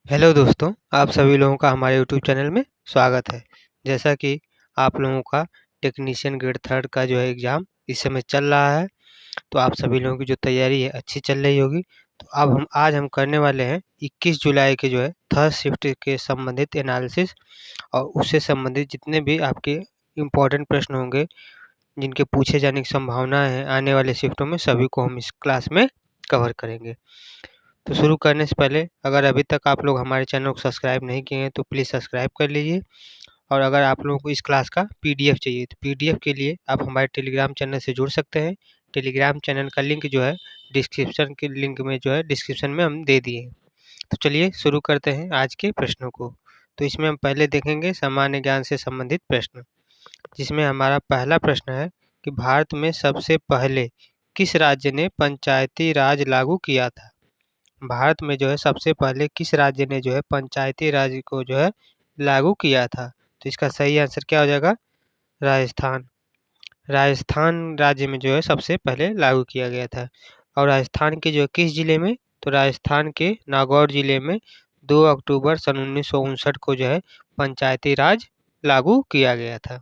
Hello दोस्तों, आप सभी लोगों का हमारे यूट्यूब चैनल में स्वागत है। जैसा कि आप लोगों का टेक्नीशियन ग्रेड थर्ड का जो है एग्ज़ाम इस समय चल रहा है, तो आप सभी लोगों की जो तैयारी है अच्छी चल रही होगी। तो अब आज हम करने वाले हैं 21 जुलाई के जो है थर्ड शिफ्ट के संबंधित एनालिसिस और उससे संबंधित जितने भी आपके इम्पोर्टेंट प्रश्न होंगे, जिनके पूछे जाने की संभावना है आने वाले शिफ्टों में, सभी को हम इस क्लास में कवर करेंगे। तो शुरू करने से पहले अगर अभी तक आप लोग हमारे चैनल को सब्सक्राइब नहीं किए हैं तो प्लीज़ सब्सक्राइब कर लीजिए। और अगर आप लोगों को इस क्लास का पीडीएफ चाहिए तो पीडीएफ के लिए आप हमारे टेलीग्राम चैनल से जुड़ सकते हैं। टेलीग्राम चैनल का लिंक जो है डिस्क्रिप्शन के लिंक में जो है डिस्क्रिप्शन में हम दे दिए हैं। तो चलिए शुरू करते हैं आज के प्रश्नों को। तो इसमें हम पहले देखेंगे सामान्य ज्ञान से संबंधित प्रश्न, जिसमें हमारा पहला प्रश्न है कि भारत में सबसे पहले किस राज्य ने पंचायती राज लागू किया था। भारत में जो है सबसे पहले किस राज्य ने जो है पंचायती राज को जो है लागू किया था। तो इसका सही आंसर क्या हो जाएगा? राजस्थान। राजस्थान राज्य में जो है सबसे पहले लागू किया गया था। और राजस्थान के जो किस जिले में? तो राजस्थान के नागौर जिले में 2 अक्टूबर सन 1959 को जो है पंचायती राज लागू किया गया था।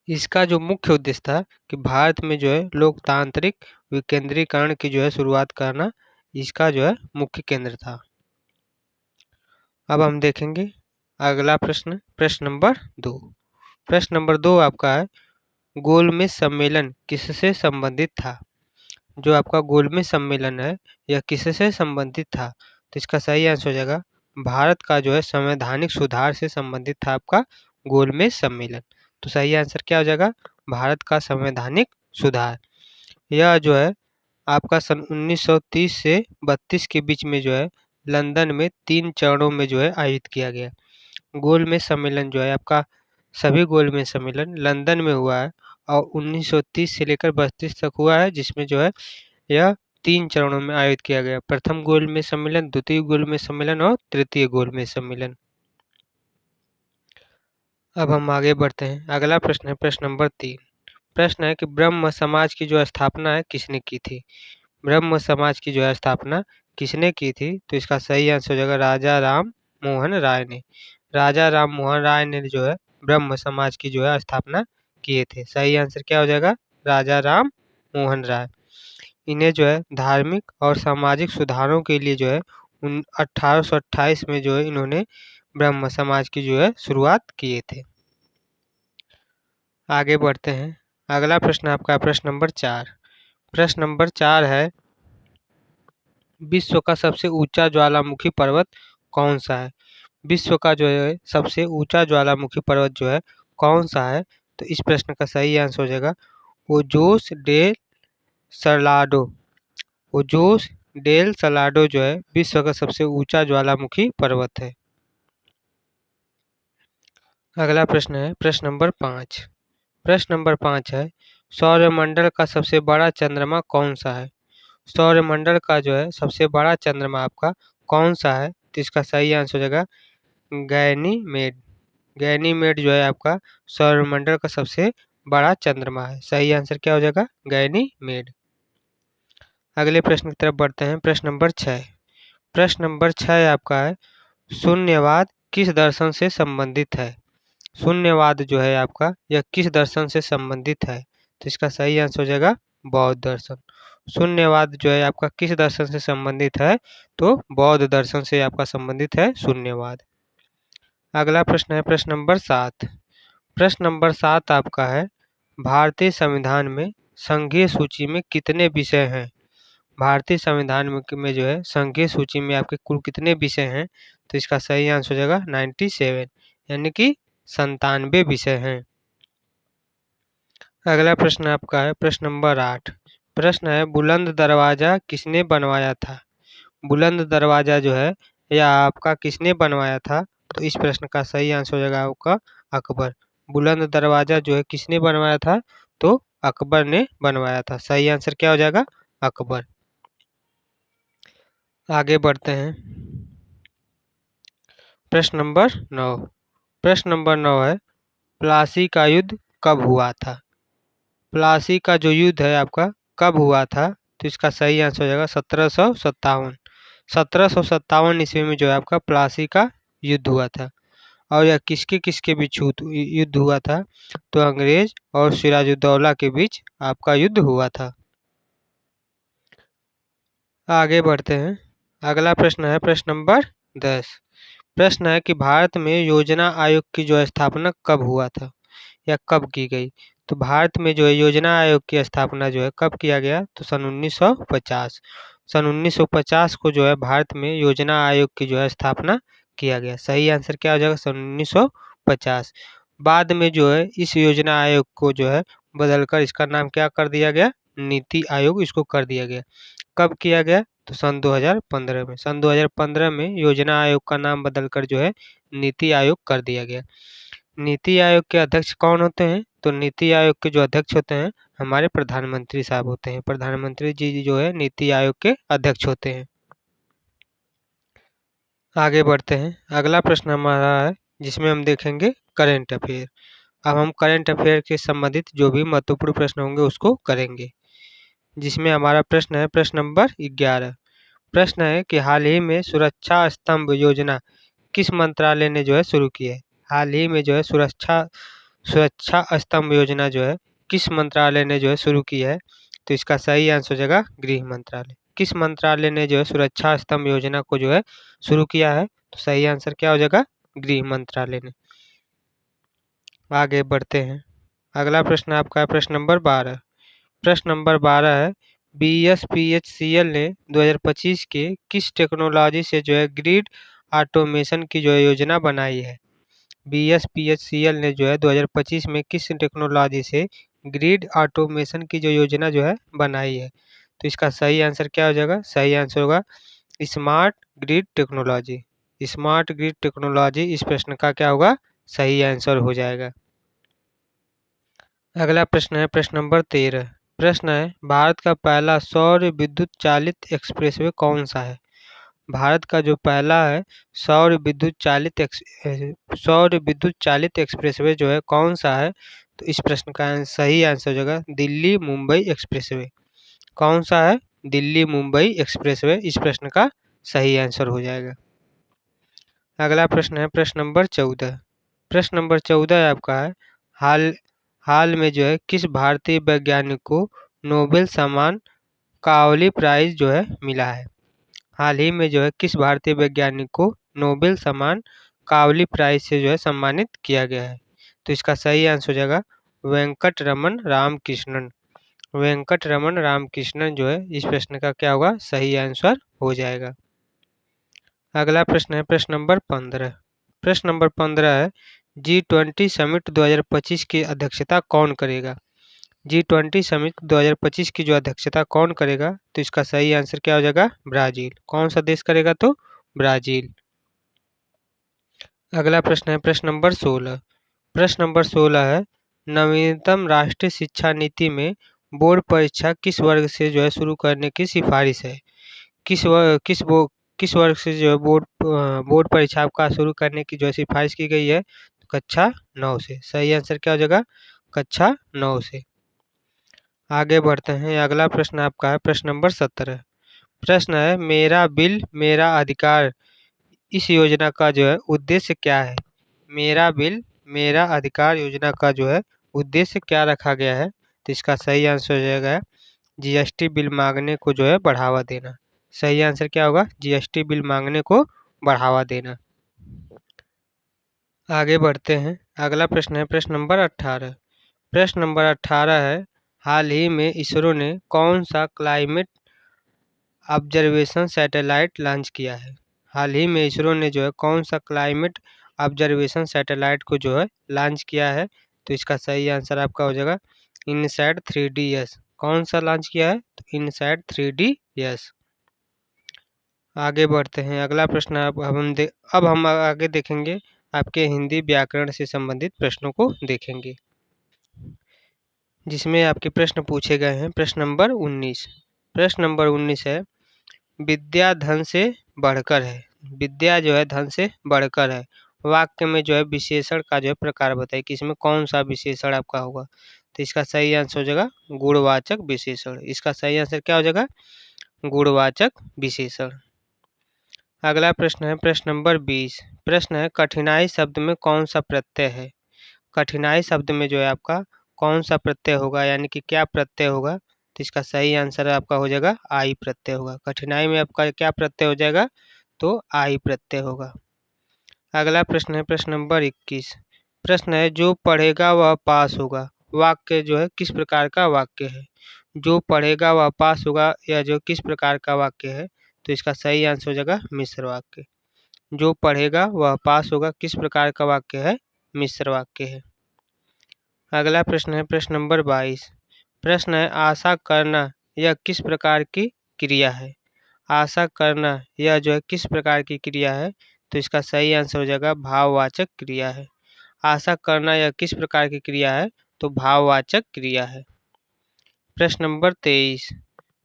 इसका जो मुख्य उद्देश्य था कि भारत में जो है लोकतांत्रिक विकेंद्रीकरण की जो है शुरुआत करना, इसका जो है मुख्य केंद्र था। अब हम देखेंगे अगला प्रश्न, प्रश्न नंबर 2। प्रश्न नंबर 2 आपका है, गोलमेज सम्मेलन किससे संबंधित था। जो आपका गोलमेज सम्मेलन है यह किससे संबंधित था। तो इसका सही आंसर हो जाएगा भारत का जो है संवैधानिक सुधार से संबंधित था आपका गोलमेज सम्मेलन। तो सही आंसर क्या हो जाएगा? भारत का संवैधानिक सुधार। यह जो है आपका सन 1930 से 32 के बीच में जो है लंदन में 3 चरणों में जो है आयोजित किया गया। गोलमेज सम्मेलन जो है आपका, सभी गोलमेज सम्मेलन लंदन में हुआ है और 1930 से लेकर 32 तक हुआ है, जिसमें जो है यह 3 चरणों में आयोजित किया गया। प्रथम गोलमेज सम्मेलन, द्वितीय गोलमेज सम्मेलन और तृतीय गोलमेज सम्मेलन। अब हम आगे बढ़ते हैं। अगला प्रश्न है प्रश्न नंबर 3। प्रश्न है कि ब्रह्म समाज की जो स्थापना है किसने की थी। ब्रह्म समाज की जो है स्थापना किसने की थी। तो इसका सही आंसर हो जाएगा राजा राम मोहन राय ने। राजा राम मोहन राय ने जो है ब्रह्म समाज की जो है स्थापना किए थे। सही आंसर क्या हो जाएगा? राजा राम मोहन राय। इन्हें जो है धार्मिक और सामाजिक सुधारों के लिए जो है 1828 में जो है इन्होंने ब्रह्म समाज की जो है शुरुआत किए थे। आगे बढ़ते हैं। अगला प्रश्न आपका प्रश्न नंबर 4। प्रश्न नंबर 4 है, विश्व का सबसे ऊंचा ज्वालामुखी पर्वत कौन सा है। विश्व का जो है सबसे ऊंचा ज्वालामुखी पर्वत जो है कौन सा है। तो इस प्रश्न का सही आंसर हो जाएगा Ojos del Salado. Ojos del Salado जो है विश्व का सबसे ऊंचा ज्वालामुखी पर्वत है। अगला प्रश्न है प्रश्न नंबर 5। प्रश्न नंबर 5 है, सौरमंडल का सबसे बड़ा चंद्रमा कौन सा है। सौरमंडल का जो है सबसे बड़ा चंद्रमा आपका कौन सा है। तो इसका सही आंसर हो जाएगा गैनीमेड। गैनीमेड जो है आपका सौरमंडल का सबसे बड़ा चंद्रमा है। सही आंसर क्या हो जाएगा? गैनीमेड। अगले प्रश्न की तरफ बढ़ते हैं। प्रश्न नंबर 6। प्रश्न नंबर 6 आपका है, शून्यवाद किस दर्शन से संबंधित है। शून्यवाद जो है आपका यह किस दर्शन से संबंधित है। तो इसका सही आंसर हो जाएगा बौद्ध दर्शन। शून्यवाद जो है आपका किस दर्शन से संबंधित है। तो बौद्ध दर्शन से आपका संबंधित है शून्यवाद। अगला प्रश्न है प्रश्न नंबर 7। प्रश्न नंबर 7 आपका है, भारतीय संविधान में संघीय सूची में कितने विषय हैं। भारतीय संविधान में जो है संघीय सूची में आपके कुल कितने विषय हैं। तो इसका सही आंसर हो जाएगा 97, यानी कि 97 विषय हैं। अगला प्रश्न आपका है प्रश्न नंबर 8। प्रश्न है, बुलंद दरवाजा किसने बनवाया था। बुलंद दरवाजा जो है यह आपका किसने बनवाया था। तो इस प्रश्न का सही आंसर हो जाएगा आपका अकबर। बुलंद दरवाजा जो है किसने बनवाया था। तो अकबर ने बनवाया था। सही आंसर क्या हो जाएगा? अकबर। आगे बढ़ते हैं। प्रश्न नंबर 9। प्रश्न नंबर 9 है, प्लासी का युद्ध कब हुआ था। प्लासी का जो युद्ध है आपका कब हुआ था। तो इसका सही आंसर हो जाएगा 1757। 1757 ईस्वी में जो है आपका प्लासी का युद्ध हुआ था। और यह किसके किसके बीच युद्ध हुआ था? तो अंग्रेज और सिराजुद्दौला के बीच आपका युद्ध हुआ था। आगे बढ़ते हैं। अगला प्रश्न है प्रश्न नंबर 10। प्रश्न है कि भारत में योजना आयोग की जो स्थापना कब हुआ था या कब की गई? तो भारत में जो है योजना आयोग की स्थापना जो है कब किया गया? तो सन 1950। सन 1950 को जो है भारत में योजना आयोग की जो है स्थापना किया गया। सही आंसर क्या हो जाएगा? सन 1950। बाद में जो है इस योजना आयोग को जो है बदलकर इसका नाम क्या कर दिया गया? नीति आयोग इसको कर दिया गया। कब किया गया? तो सन 2015 में। सन 2015 में योजना आयोग का नाम बदलकर जो है नीति आयोग कर दिया गया। नीति आयोग के अध्यक्ष कौन होते हैं? तो नीति आयोग के जो अध्यक्ष होते हैं हमारे प्रधानमंत्री साहब होते हैं। प्रधानमंत्री जी जो है नीति आयोग के अध्यक्ष होते हैं। आगे बढ़ते हैं। अगला प्रश्न हमारा है जिसमें हम देखेंगे करंट अफेयर। अब हम करंट अफेयर के संबंधित जो भी महत्वपूर्ण प्रश्न होंगे उसको करेंगे, जिसमें हमारा प्रश्न है प्रश्न नंबर 11। प्रश्न है कि हाल ही में सुरक्षा स्तंभ योजना किस मंत्रालय ने जो है शुरू की है? हाल ही में जो है सुरक्षा स्तंभ योजना जो है किस मंत्रालय ने जो है शुरू की है? तो इसका सही आंसर हो जाएगा गृह मंत्रालय। किस मंत्रालय ने जो है सुरक्षा स्तंभ योजना को जो है शुरू किया है? तो सही आंसर क्या हो जाएगा? गृह मंत्रालय ने। आगे बढ़ते हैं। अगला प्रश्न आपका है प्रश्न नंबर 12। प्रश्न नंबर 12 है BSPHCL ने 2025 के किस टेक्नोलॉजी से जो है ग्रिड ऑटोमेशन की जो है योजना बनाई है? BSPHCL ने जो है 2025 में किस टेक्नोलॉजी से ग्रिड ऑटोमेशन की जो योजना जो है बनाई है? तो इसका सही आंसर क्या हो जाएगा? सही आंसर होगा smart grid technology. Smart grid technology इस प्रश्न का क्या होगा? सही आंसर हो जाएगा। अगला प्रश्न है प्रश्न नंबर 13। प्रश्न है भारत का पहला सौर विद्युत चालित एक्सप्रेसवे कौन सा है? भारत का जो पहला है सौर विद्युत चालित एक्सप्रेसवे जो है कौन सा है? तो इस प्रश्न का सही आंसर हो जाएगा दिल्ली मुंबई एक्सप्रेसवे। कौन सा है? दिल्ली मुंबई एक्सप्रेसवे इस प्रश्न का सही आंसर हो जाएगा। अगला प्रश्न है प्रश्न नंबर 14। प्रश्न नंबर 14 आपका है हाल में जो है किस भारतीय वैज्ञानिक को नोबेल सम्मान कावली प्राइज जो है मिला है? हाल ही में जो है किस भारतीय वैज्ञानिक को नोबेल सम्मान कावली प्राइज से जो है सम्मानित किया गया है? तो इसका सही आंसर हो जाएगा वेंकटरमन रामकृष्णन। वेंकटरमन रामकृष्णन जो है इस प्रश्न का क्या होगा? सही आंसर हो जाएगा। अगला प्रश्न है प्रश्न नंबर 15। प्रश्न नंबर 15 है G20 समिट 2025 की अध्यक्षता कौन करेगा? G20 समिट 2025 की जो अध्यक्षता कौन करेगा? तो इसका सही आंसर क्या हो जाएगा? ब्राजील। कौन सा देश करेगा? तो ब्राजील। अगला प्रश्न है प्रश्न नंबर 16। प्रश्न नंबर 16 है नवीनतम राष्ट्रीय शिक्षा नीति में बोर्ड परीक्षा किस वर्ग से जो है शुरू करने की सिफारिश है? किस वर्ग से जो है बोर्ड परीक्षा का शुरू करने की जो है सिफारिश की गई है? तो कक्षा 9 से। सही आंसर क्या हो जाएगा? कक्षा 9 से। आगे बढ़ते हैं। अगला प्रश्न आपका है प्रश्न नंबर 17। प्रश्न है मेरा बिल मेरा अधिकार इस योजना का जो है उद्देश्य क्या है? मेरा बिल मेरा अधिकार योजना का जो है उद्देश्य क्या रखा गया है? तो इसका सही आंसर हो जाएगा GST बिल मांगने को जो है बढ़ावा देना। सही आंसर क्या होगा? GST बिल मांगने को बढ़ावा देना। आगे बढ़ते हैं। अगला प्रश्न है प्रश्न नंबर 18। प्रश्न नंबर 18 है हाल ही में इसरो ने कौन सा क्लाइमेट ऑब्जर्वेशन सैटेलाइट लॉन्च किया है? हाल ही में इसरो ने जो है कौन सा क्लाइमेट ऑब्जर्वेशन सैटेलाइट को जो है लॉन्च किया है? तो इसका सही आंसर आपका हो जाएगा इनसैट 3DS। कौन सा लॉन्च किया है? तो इनसैट 3DS। आगे बढ़ते हैं। अगला प्रश्न अब हम आगे देखेंगे आपके हिंदी व्याकरण से संबंधित प्रश्नों को देखेंगे, जिसमें आपके प्रश्न पूछे गए हैं। प्रश्न नंबर 19। प्रश्न नंबर 19 है विद्या धन से बढ़कर है। विद्या जो है धन से बढ़कर है। वाक्य में जो है विशेषण का जो है प्रकार बताइए कि इसमें कौन सा विशेषण आपका होगा? तो इसका सही आंसर हो जाएगा गुणवाचक विशेषण। इसका सही आंसर क्या हो जाएगा? गुणवाचक विशेषण। अगला प्रश्न है प्रश्न नंबर 20। प्रश्न है कठिनाई शब्द में कौन सा प्रत्यय है। कठिनाई शब्द में जो है आपका कौन सा प्रत्यय होगा, यानी कि क्या प्रत्यय होगा। तो इसका सही आंसर आपका हो जाएगा आई प्रत्यय होगा। कठिनाई में आपका क्या प्रत्यय हो जाएगा, तो आई प्रत्यय होगा। अगला प्रश्न है प्रश्न नंबर 21। प्रश्न है जो पढ़ेगा वह पास होगा। वाक्य जो है किस प्रकार का वाक्य है। जो पढ़ेगा वह पास होगा, या जो किस प्रकार का वाक्य है। तो इसका सही आंसर हो जाएगा मिश्र वाक्य। जो पढ़ेगा वह पास होगा किस प्रकार का वाक्य है, मिश्र वाक्य है। अगला प्रश्न है प्रश्न नंबर 22। प्रश्न है आशा करना यह किस प्रकार की क्रिया है। आशा करना यह जो है किस प्रकार की क्रिया है। तो इसका सही आंसर हो जाएगा भाववाचक क्रिया है। आशा करना यह किस प्रकार की क्रिया है, तो भाववाचक क्रिया है। प्रश्न नंबर 23।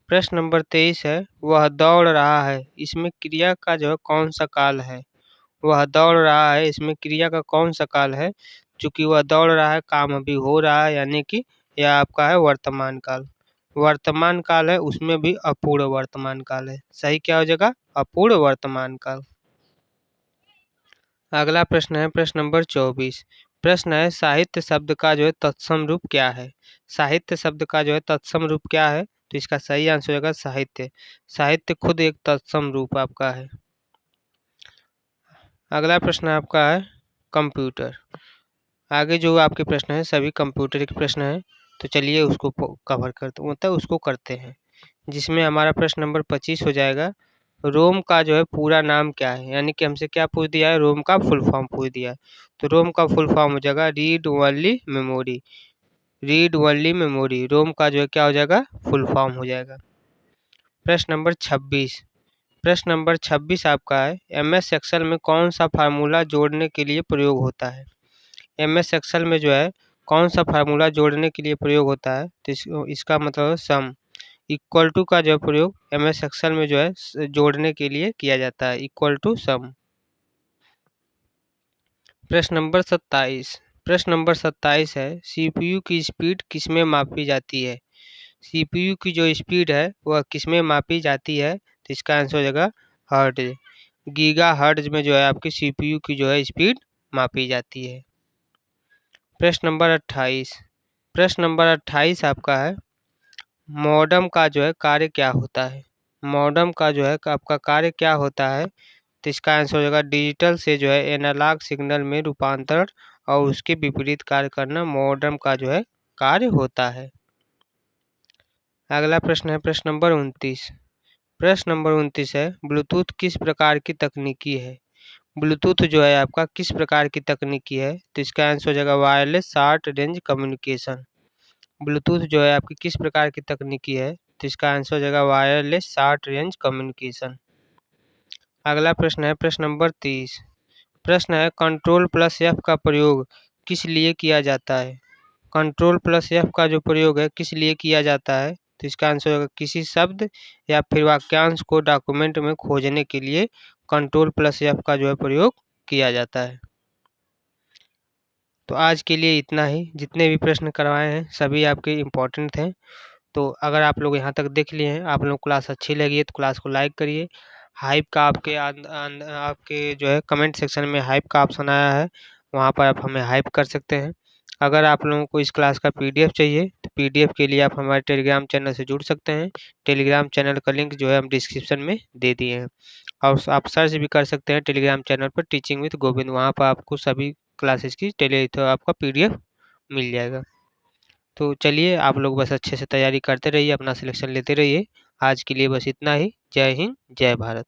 प्रश्न नंबर 23 है वह दौड़ रहा है, इसमें क्रिया का जो है कौन सा काल है। वह दौड़ रहा है, इसमें क्रिया का कौन सा काल है। चूंकि वह दौड़ रहा है, काम अभी हो रहा है, यानी कि यह आपका है वर्तमान काल। वर्तमान काल है, उसमें भी अपूर्ण वर्तमान काल है। सही क्या हो जाएगा, अपूर्ण वर्तमान काल। अगला प्रश्न है प्रश्न नंबर 24। प्रश्न है साहित्य शब्द का जो है तत्सम रूप क्या है। साहित्य शब्द का जो है तत्सम रूप क्या है। तो इसका सही आंसर होगा साहित्य। साहित्य खुद एक तत्सम रूप आपका है। अगला प्रश्न आपका है कंप्यूटर। आगे जो आपके प्रश्न है सभी कंप्यूटर के प्रश्न हैं, तो चलिए उसको कवर करते मतलब उसको करते हैं। जिसमें हमारा प्रश्न नंबर 25 हो जाएगा रोम का जो है पूरा नाम क्या है। यानी कि हमसे क्या पूछ दिया है, रोम का फुल फॉर्म पूछ दिया है। तो रोम का फुल फॉर्म हो जाएगा read only memory. Read only memory रोम का जो है क्या हो जाएगा, फुल फॉर्म हो जाएगा। प्रश्न नंबर 26। प्रश्न नंबर 26 आपका है एमएस एक्सेल में कौन सा फार्मूला जोड़ने के लिए प्रयोग होता है। एमएस एक्सेल में जो है कौन सा फार्मूला जोड़ने के लिए प्रयोग होता है। तो इसका मतलब सम इक्वल टू का जो प्रयोग एमएस एक्सेल में जो है जोड़ने के लिए किया जाता है, इक्वल टू सम। प्रश्न नंबर 27। प्रश्न नंबर 27 है सीपीयू की स्पीड किसमें मापी जाती है। सीपीयू की जो स्पीड है वह किसमें मापी जाती है। तो इसका आंसर हो जाएगा हर्ट्ज। गीगा हर्ट्ज में जो है आपकी सीपीयू की जो है स्पीड मापी जाती है। प्रश्न नंबर 28। प्रश्न नंबर 28 आपका है मॉडेम का जो है कार्य क्या होता है। मॉडेम का जो है आपका कार्य क्या होता है। तो इसका आंसर हो जाएगा डिजिटल से जो है एनालॉग सिग्नल में रूपांतरण और उसके विपरीत कार्य करना मॉडेम का जो है कार्य होता है। अगला प्रश्न है प्रश्न नंबर 29। प्रश्न नंबर 29 है ब्लूटूथ किस प्रकार की तकनीकी है। ब्लूटूथ जो है आपका किस प्रकार की तकनीकी है। तो इसका आंसर हो जाएगा wireless short range communication. Bluetooth जो है आपकी किस प्रकार की तकनीकी है। तो इसका आंसर हो जाएगा वायरलेस शॉर्ट रेंज कम्युनिकेशन। अगला प्रश्न है प्रश्न नंबर 30। प्रश्न है कंट्रोल प्लस एफ का प्रयोग किस लिए किया जाता है। कंट्रोल प्लस एफ का जो प्रयोग है किस लिए किया जाता है। तो इसका आंसर होगा किसी शब्द या फिर वाक्यांश को डॉक्यूमेंट में खोजने के लिए कंट्रोल प्लस एफ का जो है प्रयोग किया जाता है। तो आज के लिए इतना ही। जितने भी प्रश्न करवाए हैं सभी आपके इम्पोर्टेंट थे। तो अगर आप लोग यहाँ तक देख लिए हैं, आप लोग क्लास अच्छी लगी है तो क्लास को लाइक करिए। हाइप का आपके जो है कमेंट सेक्शन में हाइप का ऑप्शन आया है, वहाँ पर आप हमें हाइप कर सकते हैं। अगर आप लोगों को इस क्लास का पीडीएफ चाहिए तो पीडीएफ के लिए आप हमारे टेलीग्राम चैनल से जुड़ सकते हैं। टेलीग्राम चैनल का लिंक जो है हम डिस्क्रिप्शन में दे दिए हैं। और आप सर्च भी कर सकते हैं टेलीग्राम चैनल पर टीचिंग विद गोविंद, वहाँ पर आपको सभी क्लासेस की तो आपका पीडीएफ मिल जाएगा। तो चलिए आप लोग बस अच्छे से तैयारी करते रहिए, अपना सिलेक्शन लेते रहिए। आज के लिए बस इतना ही। जय हिंद, जय भारत।